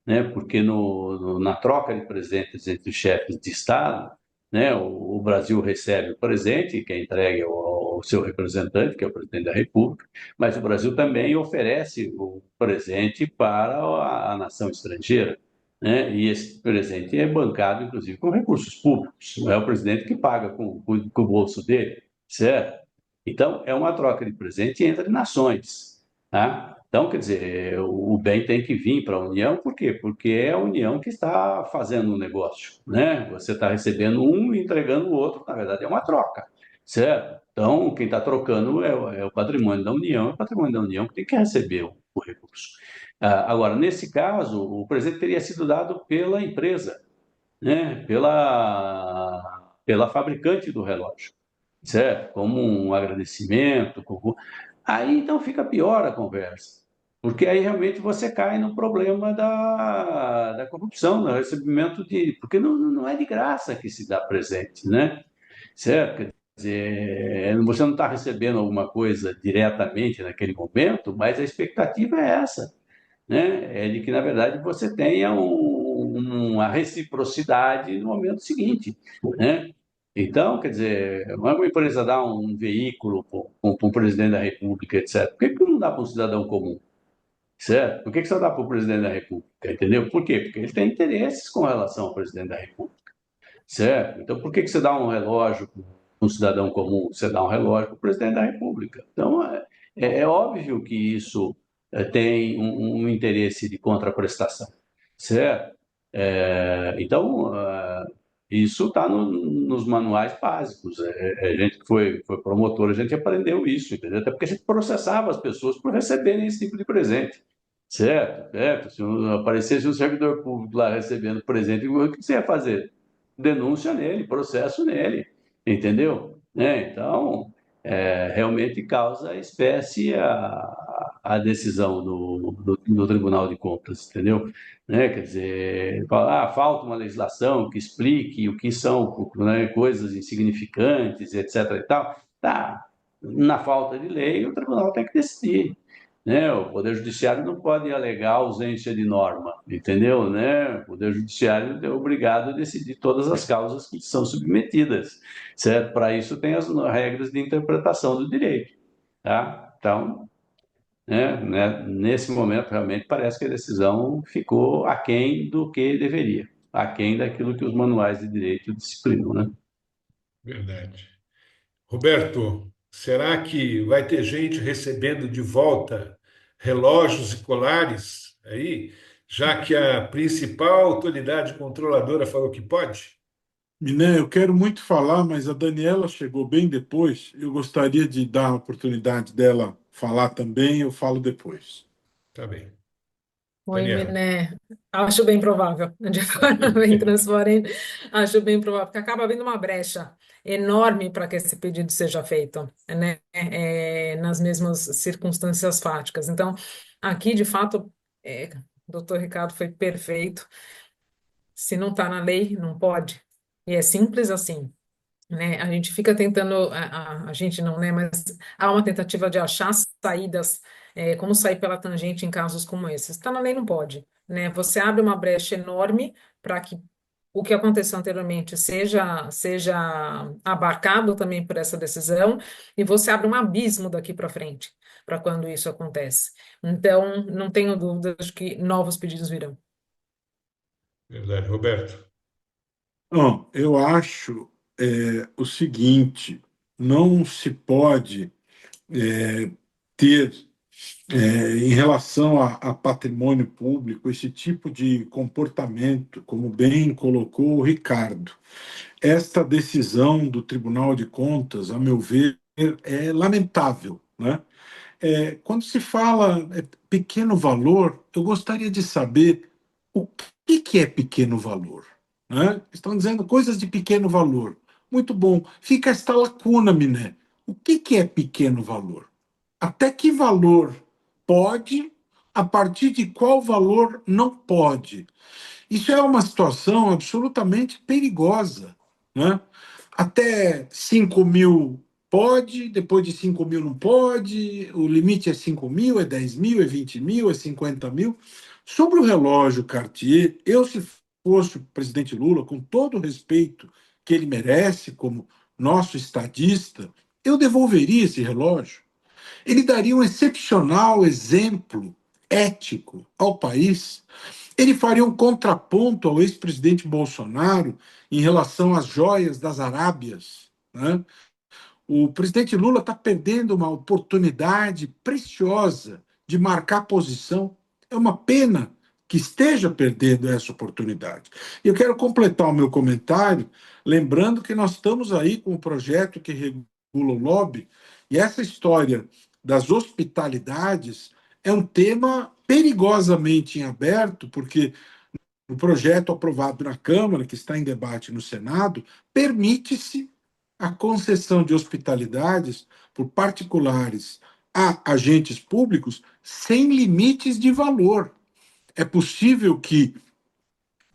né? Porque na troca de presentes entre os chefes de Estado, né? O Brasil recebe o presente, que é entregue ao seu representante, que é o presidente da República, mas o Brasil também oferece o presente para a nação estrangeira, né? E esse presente é bancado, inclusive, com recursos públicos. Não é o presidente que paga com o bolso dele, certo? Então, é uma troca de presente entre nações, tá? Então, quer dizer, o bem tem que vir para a União, por quê? Porque é a União que está fazendo o negócio, né? Você está recebendo um e entregando o outro, na verdade é uma troca, certo? Então, quem está trocando é o patrimônio da União, é o patrimônio da União que tem que receber o recurso. Agora, nesse caso, o presente teria sido dado pela empresa, né? Pela fabricante do relógio, certo? Como um agradecimento. Aí então fica pior a conversa, porque aí realmente você cai no problema da corrupção, no recebimento de. Porque não é de graça que se dá presente, né? Certo? Quer dizer, você não está recebendo alguma coisa diretamente naquele momento, mas a expectativa é essa, né? É de que, na verdade, você tenha uma reciprocidade no momento seguinte, né? Então, quer dizer, uma empresa dá um veículo para um presidente da República, etc. Por que não dá para um cidadão comum? Certo? Por que só dá para o presidente da República? Entendeu? Por quê? Porque ele tem interesses com relação ao presidente da República. Certo? Então, por que você dá um relógio para um cidadão comum? Você dá um relógio para o presidente da República. Então, é óbvio que isso tem um interesse de contraprestação. Certo? Então, isso está nos manuais básicos. A gente que foi promotor, a gente aprendeu isso, entendeu? Até porque a gente processava as pessoas por receberem esse tipo de presente. Certo? Certo? Se aparecesse um servidor público lá recebendo presente, o que você ia fazer? Denúncia nele, processo nele, entendeu? Né? Então, realmente causa espécie a decisão do Tribunal de Contas, entendeu? Né? Quer dizer, falta uma legislação que explique o que são, né, coisas insignificantes, etc. e tal. Tá. Na falta de lei, o tribunal tem que decidir, né? O Poder Judiciário não pode alegar ausência de norma, entendeu? Né? O Poder Judiciário é obrigado a decidir todas as causas que são submetidas, certo? Para isso tem as regras de interpretação do direito, tá? Então, nesse momento, realmente, parece que a decisão ficou aquém do que deveria, aquém daquilo que os manuais de direito disciplinam, né? Verdade. Roberto, será que vai ter gente recebendo de volta relógios e colares aí, já que a principal autoridade controladora falou que pode? Miné, eu quero muito falar, mas a Daniela chegou bem depois. Eu gostaria de dar a oportunidade dela falar também, eu falo depois. Tá bem. Oi, Daniela. Miné. Acho bem provável, de forma bem transparente, acho bem provável, porque acaba havendo uma brecha enorme para que esse pedido seja feito, né? Nas mesmas circunstâncias fáticas. Então, aqui, de fato, o doutor Ricardo foi perfeito. Se não está na lei, não pode. E é simples assim, né? A gente fica tentando, a gente não, né? Mas há uma tentativa de achar saídas, como sair pela tangente em casos como esses. Está na lei, não pode, né? Você abre uma brecha enorme para que o que aconteceu anteriormente seja abarcado também por essa decisão, e você abre um abismo daqui para frente, para quando isso acontece. Então, não tenho dúvidas de que novos pedidos virão. Verdade. Roberto. Bom, eu acho o seguinte: não se pode ter em relação a patrimônio público, esse tipo de comportamento, como bem colocou o Ricardo, esta decisão do Tribunal de Contas, a meu ver, é lamentável, né? Quando se fala pequeno valor, eu gostaria de saber o que é pequeno valor, né? Estão dizendo coisas de pequeno valor. Muito bom. Fica esta lacuna, Miné. O que é pequeno valor? Até que valor pode, a partir de qual valor não pode? Isso é uma situação absolutamente perigosa, né? Até 5.000 pode, depois de 5.000 não pode, o limite é 5.000, é 10.000, é 20.000, é 50.000. Sobre o relógio Cartier, eu, se fosse o presidente Lula, com todo o respeito que ele merece como nosso estadista, eu devolveria esse relógio. Ele daria um excepcional exemplo ético ao país. Ele faria um contraponto ao ex-presidente Bolsonaro em relação às joias das Arábias, né? O presidente Lula está perdendo uma oportunidade preciosa de marcar posição. É uma pena que esteja perdendo essa oportunidade. E eu quero completar o meu comentário, lembrando que nós estamos aí com um projeto que regula o lobby, e essa história das hospitalidades é um tema perigosamente em aberto, porque o projeto aprovado na Câmara, que está em debate no Senado, permite-se a concessão de hospitalidades por particulares a agentes públicos sem limites de valor. É possível que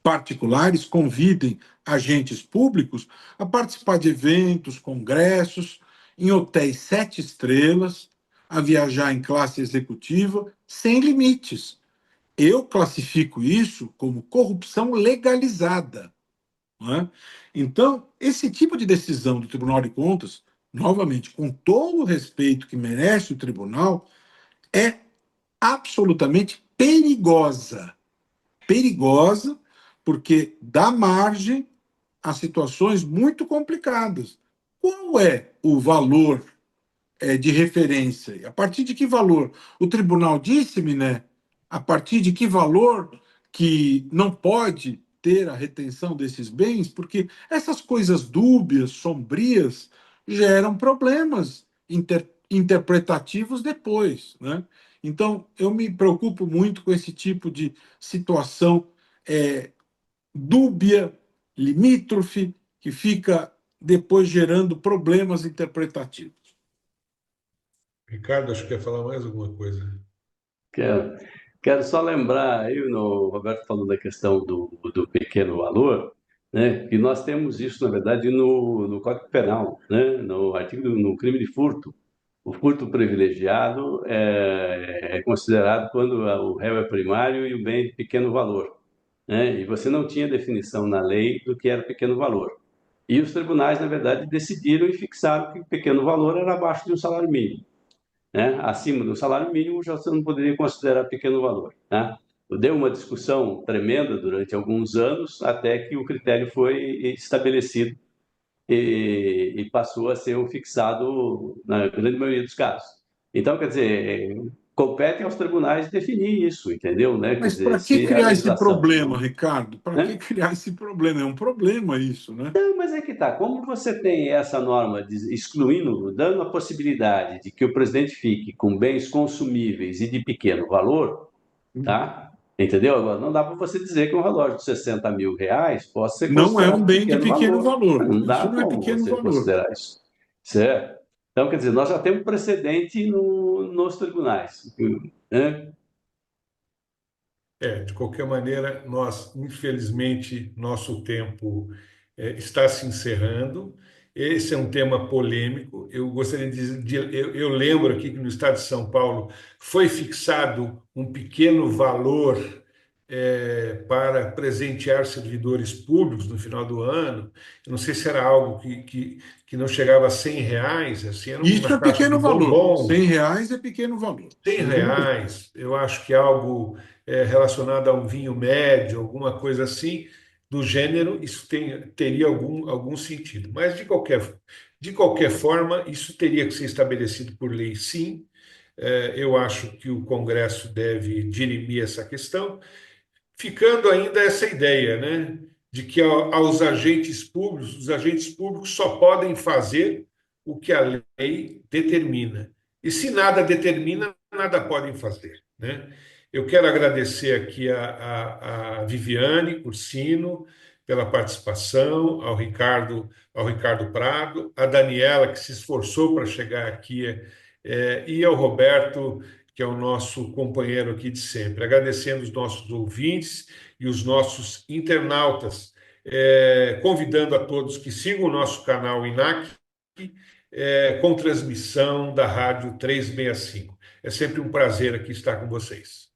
particulares convidem agentes públicos a participar de eventos, congressos, em hotéis 7 estrelas, a viajar em classe executiva, sem limites. Eu classifico isso como corrupção legalizada. Não é? Então, esse tipo de decisão do Tribunal de Contas, novamente, com todo o respeito que merece o tribunal, é absolutamente perigosa. Perigosa, porque dá margem a situações muito complicadas. Qual é o valor de referência? A partir de que valor? O tribunal disse-me, né? A partir de que valor que não pode ter a retenção desses bens? Porque essas coisas dúbias, sombrias, geram problemas interpretativos depois, né? Então, eu me preocupo muito com esse tipo de situação é, dúbia, limítrofe, que fica depois gerando problemas interpretativos. Ricardo, acho que quer falar mais alguma coisa. Quero, quero só lembrar aí, o Roberto falou da questão do pequeno valor, né? E nós temos isso, na verdade, no Código Penal, né? No artigo no crime de furto. O furto privilegiado é considerado quando o réu é primário e o bem é de pequeno valor, né? E você não tinha definição na lei do que era pequeno valor. E os tribunais, na verdade, decidiram e fixaram que o pequeno valor era abaixo de um salário mínimo, né? Acima do salário mínimo já você não poderia considerar pequeno valor, né? Deu uma discussão tremenda durante alguns anos até que o critério foi estabelecido e passou a ser o fixado na grande maioria dos casos. Então, quer dizer, compete aos tribunais definir isso, entendeu? Né? Quer Mas dizer, para que se a criar esse legislação problema, não, Ricardo? Para que né? criar esse problema? É um problema isso, né? Não, mas é que tá. Como você tem essa norma excluindo, dando a possibilidade de que o presidente fique com bens consumíveis e de pequeno valor, tá? Entendeu? Agora, não dá para você dizer que um relógio de R$ 60.000 possa ser Não é um considerado bem de pequeno pequeno valor. valor. Não Isso dá não é como pequeno você valor. considerar isso. Certo? Então, quer dizer, nós já temos precedente nos tribunais, né? De qualquer maneira, nós, infelizmente, nosso tempo está se encerrando. Esse é um tema polêmico. Eu gostaria eu lembro aqui que no estado de São Paulo foi fixado um pequeno valor para presentear servidores públicos no final do ano. Eu não sei se era algo que não chegava a R$ 100, assim, era Isso uma é caixa de pequeno valor. bombom. R$ 100 é pequeno valor. cem Sem dúvida. reais, eu acho que é algo relacionado a um vinho médio, alguma coisa assim, do gênero, isso teria algum sentido. Mas, de qualquer forma, isso teria que ser estabelecido por lei, sim. Eu acho que o Congresso deve dirimir essa questão, ficando ainda essa ideia, né, de que aos agentes públicos, os agentes públicos só podem fazer o que a lei determina. E se nada determina, nada podem fazer, né? Eu quero agradecer aqui a Viviane Cursino pela participação, ao Ricardo Prado, a Daniela, que se esforçou para chegar aqui, e ao Roberto, que é o nosso companheiro aqui de sempre. Agradecendo os nossos ouvintes e os nossos internautas, convidando a todos que sigam o nosso canal INAC, com transmissão da Rádio 365. É sempre um prazer aqui estar com vocês.